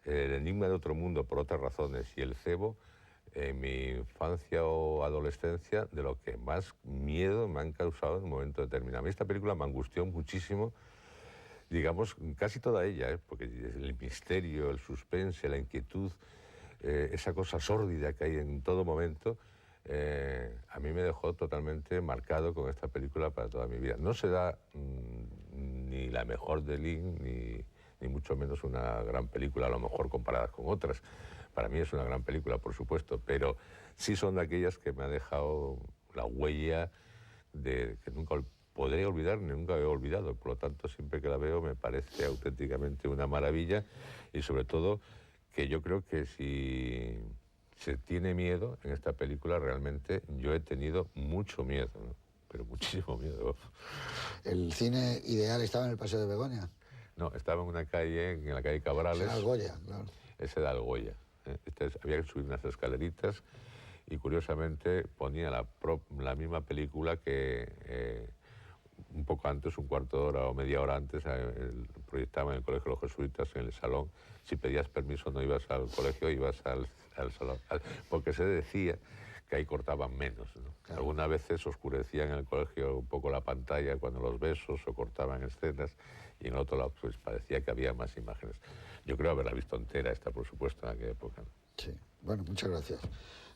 El enigma de otro mundo por otras razones y El cebo, en mi infancia o adolescencia, de lo que más miedo me han causado en un momento determinado. A mí esta película me angustió muchísimo, digamos, casi toda ella, porque el misterio, el suspense, la inquietud, esa cosa sórdida que hay en todo momento, a mí me dejó totalmente marcado con esta película para toda mi vida. No será ni la mejor de Lynch, ni mucho menos una gran película, a lo mejor comparadas con otras. Para mí es una gran película, por supuesto, pero sí son de aquellas que me ha dejado la huella de que nunca podré olvidar ni nunca he olvidado. Por lo tanto, siempre que la veo me parece auténticamente una maravilla, y sobre todo que yo creo que si se tiene miedo en esta película, realmente yo he tenido mucho miedo, ¿no? Pero muchísimo miedo. ¿El cine ideal estaba en el Paseo de Begoña? No, estaba en una calle, en la calle Cabrales. Era Algoya, claro. Ese era Algoya. Había que subir unas escaleritas y curiosamente ponía la misma película que un poco antes, un cuarto de hora o media hora antes, proyectaba en el Colegio de los Jesuitas, en el salón. Si pedías permiso no ibas al colegio, ibas al salón, porque se decía que ahí cortaban menos, ¿no? Claro. Algunas veces oscurecían en el colegio un poco la pantalla cuando los besos o cortaban escenas, y en el otro lado pues parecía que había más imágenes. Yo creo haberla visto entera esta, por supuesto, en aquella época. Sí, bueno, muchas gracias.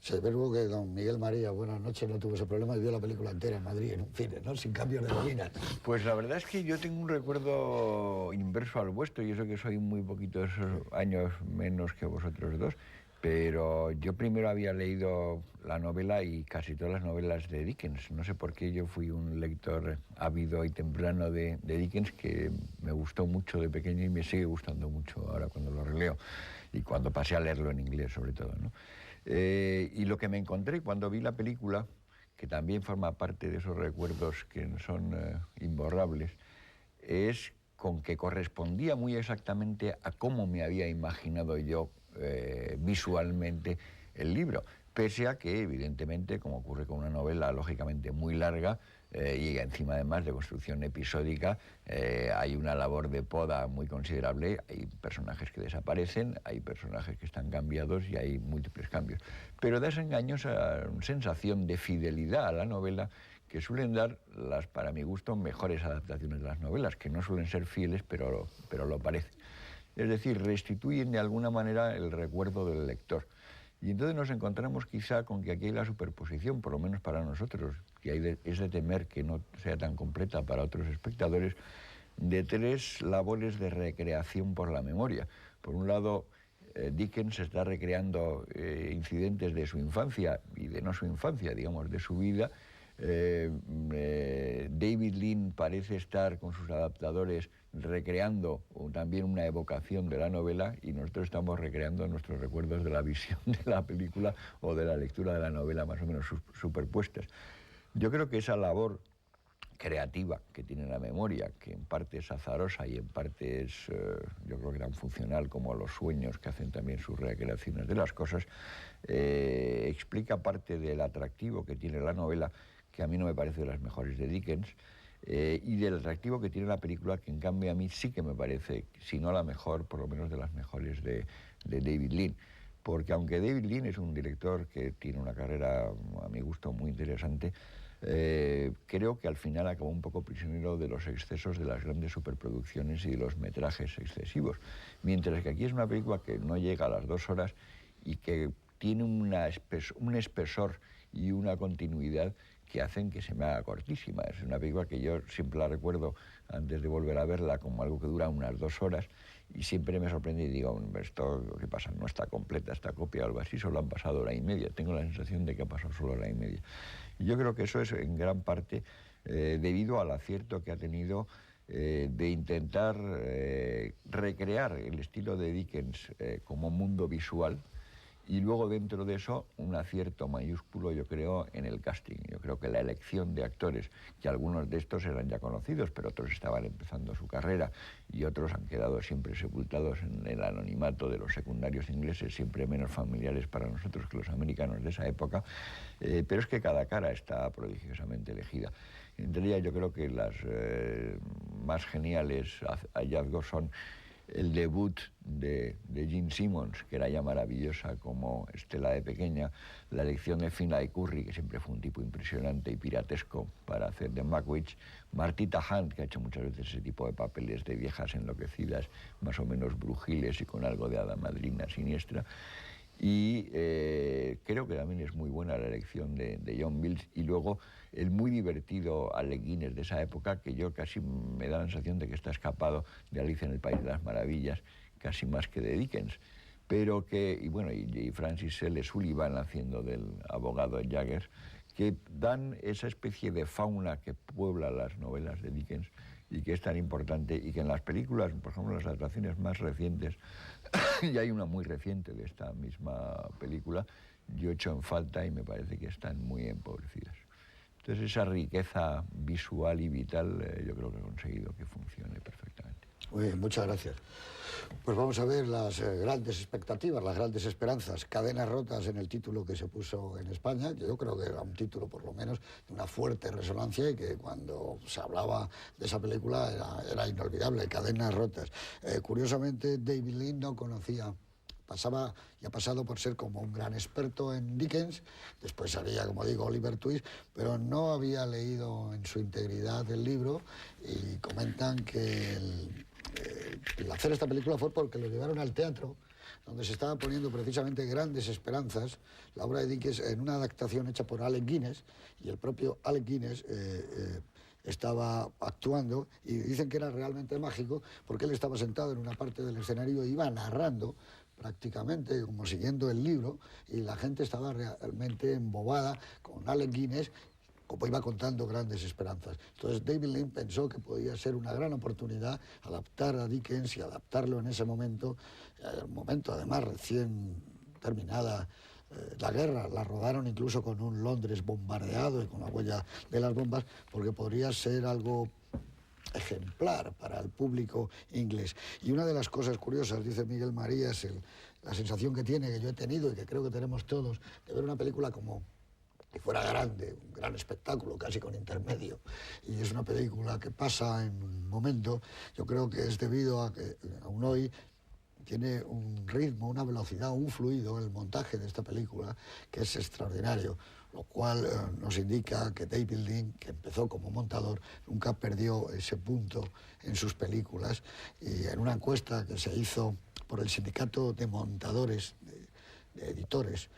Se ve luego que don Miguel María, buenas noches, no tuvo ese problema y vio la película entera en Madrid, en un cine, ¿no? Sin cambio de bobina. Pues la verdad es que yo tengo un recuerdo inverso al vuestro, y eso que soy muy poquitos años menos que vosotros dos. Pero yo primero había leído la novela y casi todas las novelas de Dickens. No sé por qué yo fui un lector ávido y temprano de Dickens, que me gustó mucho de pequeño y me sigue gustando mucho ahora cuando lo releo y cuando pasé a leerlo en inglés sobre todo, ¿no? Y lo que me encontré cuando vi la película, que también forma parte de esos recuerdos que son imborrables, es con que correspondía muy exactamente a cómo me había imaginado yo visualmente el libro, pese a que evidentemente, como ocurre con una novela lógicamente muy larga y encima además de construcción episódica, hay una labor de poda muy considerable. Hay personajes que desaparecen, hay personajes que están cambiados y hay múltiples cambios, pero da esa engañosa sensación de fidelidad a la novela que suelen dar las, para mi gusto, mejores adaptaciones de las novelas, que no suelen ser fieles, pero lo parecen. Es decir, restituyen de alguna manera el recuerdo del lector. Y entonces nos encontramos quizá con que aquí hay la superposición, por lo menos para nosotros, que es de temer que no sea tan completa para otros espectadores, de tres labores de recreación por la memoria. Por un lado, Dickens está recreando incidentes de su infancia y de no su infancia, digamos, de su vida. David Lean parece estar con sus adaptadores recreando también una evocación de la novela, y nosotros estamos recreando nuestros recuerdos de la visión de la película o de la lectura de la novela, más o menos superpuestas. Yo creo que esa labor creativa que tiene la memoria, que en parte es azarosa y en parte es, yo creo que tan funcional como los sueños, que hacen también sus recreaciones de las cosas, explica parte del atractivo que tiene la novela, que a mí no me parece de las mejores de Dickens, y del atractivo que tiene la película, que en cambio a mí sí que me parece, si no la mejor, por lo menos de las mejores de David Lean. Porque aunque David Lean es un director que tiene una carrera, a mi gusto, muy interesante, creo que al final acabó un poco prisionero de los excesos de las grandes superproducciones y de los metrajes excesivos. Mientras que aquí es una película que no llega a las 2 horas y que tiene un espesor y una continuidad que hacen que se me haga cortísima. Es una película que yo siempre la recuerdo, antes de volver a verla, como algo que dura unas 2 horas, y siempre me sorprende y digo, ¿esto qué pasa? No está completa esta copia o algo así, solo han pasado 1 hora y media. Tengo la sensación de que ha pasado solo 1 hora y media. Y yo creo que eso es en gran parte debido al acierto que ha tenido de intentar recrear el estilo de Dickens como mundo visual, y luego dentro de eso un acierto mayúsculo, yo creo, en el casting. Yo creo que la elección de actores, que algunos de estos eran ya conocidos, pero otros estaban empezando su carrera y otros han quedado siempre sepultados en el anonimato de los secundarios ingleses, siempre menos familiares para nosotros que los americanos de esa época, pero es que cada cara está prodigiosamente elegida. Entre ellas yo creo que las más geniales hallazgos son el debut de Gene Simmons, que era ya maravillosa como Estela de pequeña, la elección de Finlay Curry, que siempre fue un tipo impresionante y piratesco para hacer de Magwitch, Martita Hunt, que ha hecho muchas veces ese tipo de papeles de viejas enloquecidas, más o menos brujiles y con algo de hada madrina siniestra. Y creo que también es muy buena la elección de John Mills, y luego el muy divertido Alec Guinness de esa época, que yo casi me da la sensación de que está escapado de Alicia en el País de las Maravillas, casi más que de Dickens, pero que, y bueno, y Francis L. Sullivan haciendo del abogado Jagger, que dan esa especie de fauna que puebla las novelas de Dickens y que es tan importante, y que en las películas, por ejemplo, las adaptaciones más recientes, y hay una muy reciente de esta misma película, yo echo en falta y me parece que están muy empobrecidas. Entonces esa riqueza visual y vital yo creo que he conseguido que funcione perfectamente. Muy bien, muchas gracias. Pues vamos a ver las grandes expectativas, las grandes esperanzas. Cadenas rotas en el título que se puso en España, que yo creo que era un título por lo menos de una fuerte resonancia y que cuando se hablaba de esa película era inolvidable. Cadenas rotas. Curiosamente, David Lean no conocía, pasaba y ha pasado por ser como un gran experto en Dickens, después haría, como digo, Oliver Twist, pero no había leído en su integridad el libro, y comentan que el hacer esta película fue porque lo llevaron al teatro, donde se estaban poniendo precisamente grandes esperanzas, la obra de Dickens, en una adaptación hecha por Alec Guinness, y el propio Alec Guinness estaba actuando, y dicen que era realmente mágico porque él estaba sentado en una parte del escenario e iba narrando prácticamente como siguiendo el libro, y la gente estaba realmente embobada con Alec Guinness como iba contando grandes esperanzas. Entonces David Lean pensó que podía ser una gran oportunidad adaptar a Dickens y adaptarlo en ese momento, el momento además recién terminada la guerra. La rodaron incluso con un Londres bombardeado y con la huella de las bombas, porque podría ser algo ejemplar para el público inglés. Y una de las cosas curiosas, dice Miguel María, es la sensación que tiene, que yo he tenido y que creo que tenemos todos, de ver una película como que fuera grande, un gran espectáculo, casi con intermedio. Y es una película que pasa en un momento, yo creo que es debido a que aún hoy tiene un ritmo, una velocidad, un fluido, el montaje de esta película, que es extraordinario, lo cual nos indica que David Lean, que empezó como montador, nunca perdió ese punto en sus películas. Y en una encuesta que se hizo por el Sindicato de Montadores, de editores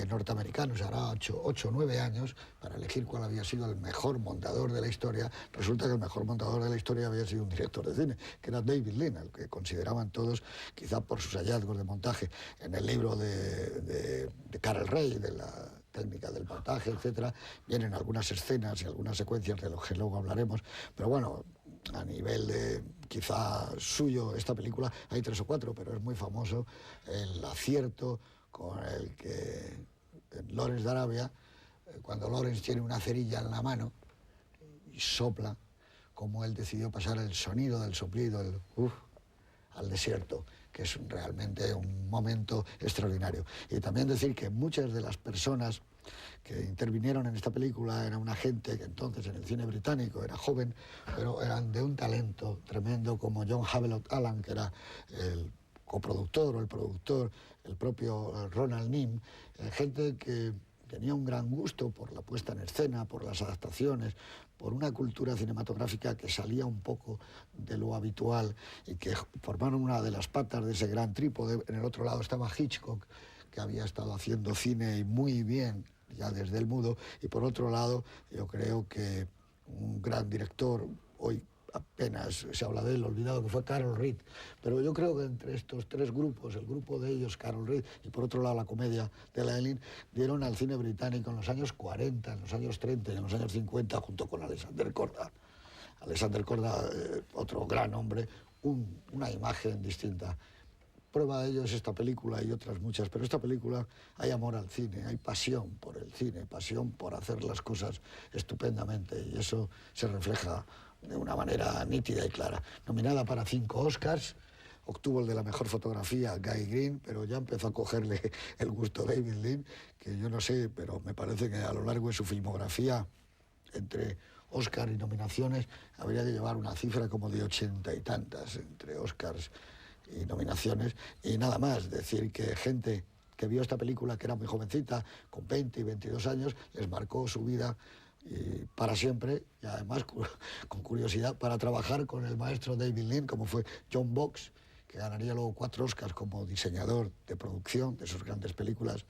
norteamericanos, hará 8 o 9 años, para elegir cuál había sido el mejor montador de la historia, resulta que el mejor montador de la historia había sido un director de cine, que era David Lean, el que consideraban todos, quizá por sus hallazgos de montaje. En el libro de Karel Rey, de la técnica del montaje, etcétera, vienen algunas escenas y algunas secuencias de los que luego hablaremos, pero bueno, a nivel de quizá suyo, esta película, hay 3 o 4, pero es muy famoso el acierto con el que en Lawrence de Arabia, cuando Lawrence tiene una cerilla en la mano y sopla, como él decidió pasar el sonido del soplido, el al desierto, que es realmente un momento extraordinario. Y también decir que muchas de las personas que intervinieron en esta película era una gente que entonces en el cine británico era joven, pero eran de un talento tremendo, como John Havelock Allan, que era el coproductor o el productor, el propio Ronald Neame, gente que tenía un gran gusto por la puesta en escena, por las adaptaciones, por una cultura cinematográfica que salía un poco de lo habitual y que formaron una de las patas de ese gran trípode. En el otro lado estaba Hitchcock, que había estado haciendo cine y muy bien, ya desde el mudo, y por otro lado yo creo que un gran director, hoy apenas se habla de él, olvidado, que fue Carol Reed, pero yo creo que entre estos 3 grupos, el grupo de ellos, Carol Reed, y por otro lado la comedia de la Lean, dieron al cine británico en los años 40, en los años 30 y en los años 50, junto con Alexander Korda. Alexander Korda, otro gran hombre, una imagen distinta. Prueba de ello es esta película y otras muchas, pero esta película hay amor al cine, hay pasión por el cine, pasión por hacer las cosas estupendamente, y eso se refleja de una manera nítida y clara. Nominada para 5 Oscars, obtuvo el de la mejor fotografía Guy Green, pero ya empezó a cogerle el gusto David Lean, que yo no sé, pero me parece que a lo largo de su filmografía, entre Oscar y nominaciones, habría de llevar una cifra como de 80 y tantas entre Oscars y nominaciones. Y nada más, decir que gente que vio esta película, que era muy jovencita, con 20 y 22 años, les marcó su vida y para siempre, y además con curiosidad, para trabajar con el maestro David Lean, como fue John Box, que ganaría luego 4 Oscars como diseñador de producción de sus grandes películas